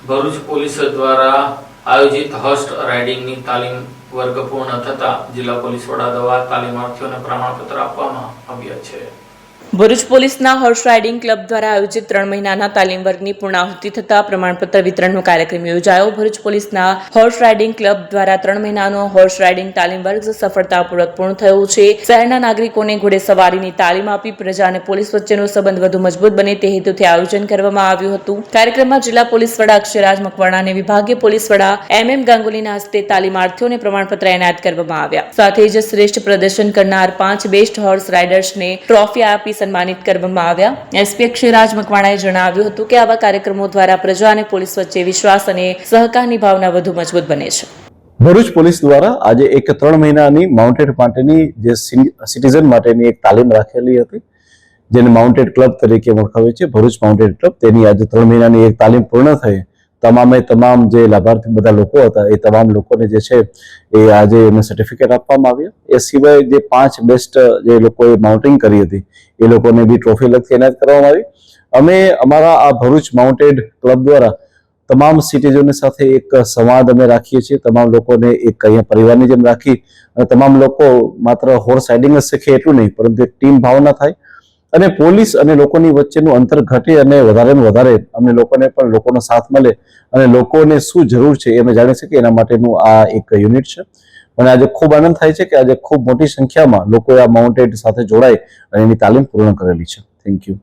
Bharuch police દ્વારા આયોજિત horse રાઇડિંગની તાલીમ વર્ગ પૂર્ણ થતા જિલ્લા પોલીસ વડા દ્વારા તાલીમાર્થીઓને પ્રમાણપત્ર આપવામાં આવ્યા છે। ભરૂચ પોલીસના હોર્સ રાઇડિંગ ક્લબ દ્વારા આયોજિત 3 મહિનાના તાલીમ વર્ગની પૂર્ણાહુતિ થતા પ્રમાણપત્ર વિતરણનો કાર્યક્રમ યોજાયો। ભરૂચ પોલીસના હોર્સ રાઇડિંગ ક્લબ દ્વારા 3 મહિનાનો હોર્સ રાઇડિંગ તાલીમ વર્ગ સફળતાપૂર્વક પૂર્ણ થયો છે। શહેરના નાગરિકોને ઘોડેસવારીની તાલીમ આપી પ્રજા અને પોલીસ વચ્ચેનો સંબંધ વધુ મજબૂત બને તે હેતુથી આયોજન કરવામાં આવ્યું હતું। કાર્યક્રમમાં જિલ્લા પોલીસ વડા અક્ષયરાજ મકવાણા અને વિભાગીય પોલીસ વડા MM ગાંગુલીના હસ્તે તાલીમાર્થીઓને પ્રમાણપત્ર એનાયત કરવામાં આવ્યા। સાથે જ શ્રેષ્ઠ પ્રદર્શન કરનાર 5 બેસ્ટ હોર્સ રાઇડર્સને ટ્રોફી આપી સન્માનિત કરવામાં આવ્યા। SP અક્ષયરાજ મકવાણાએ જણાવ્યું હતું કે આવા કાર્યક્રમો દ્વારા પ્રજા અને પોલીસ વચ્ચે વિશ્વાસ અને સહકારની ભાવના વધુ મજબૂત બને છે। ભરૂચ પોલીસ દ્વારા આજે એક 3 મહિનાની માઉન્ટેડ માટેની જે સિટીઝન માટેની એક તાલીમ રાખેલી હતી, જેને માઉન્ટેડ ક્લબ તરીકે ઓળખાવે છે, ભરૂચ માઉન્ટેડ ક્લબ। તેની આજે 3 મહિનાની એક તાલીમ પૂર્ણ થઈ। તમામ જે લાભાર્થી બધા લોકો હતા એ તમામ લોકોને જે છે એ આજે એમને સર્ટિફિકેટ આપવામાં આવ્યા। એ સિવાય જે 5 બેસ્ટ જે લોકોએ માઉન્ટિંગ કરી હતી એ લોકોને બી ટ્રોફી લખી એનાયત કરવામાં આવી। અમે અમારા આ ભરૂચ માઉન્ટેડ ક્લબ દ્વારા તમામ સિટીઝનો સાથે એક સંવાદ અમે રાખીએ છીએ। તમામ લોકોને એક અહીંયા પરિવારની જેમ રાખી અને તમામ લોકો માત્ર હોર્સ રાઇડિંગ જ શીખે એટલું નહીં, પરંતુ એક ટીમ ભાવના થાય અને પોલીસ અને લોકોની વચ્ચેનું અંતર ઘટે અને વધારે અમને લોકોને પણ લોકોનો સાથ મળે અને લોકોને શું જરૂર છે એ અમે જાણી શકીએ, એના માટેનું આ એક યુનિટ છે। મને આજે ખૂબ આનંદ થાય છે કે આજે ખૂબ મોટી સંખ્યામાં લોકોએ આ માઉન્ટેડ સાથે જોડાઈ અને એની તાલીમ પૂર્ણ કરેલી છે। Thank you.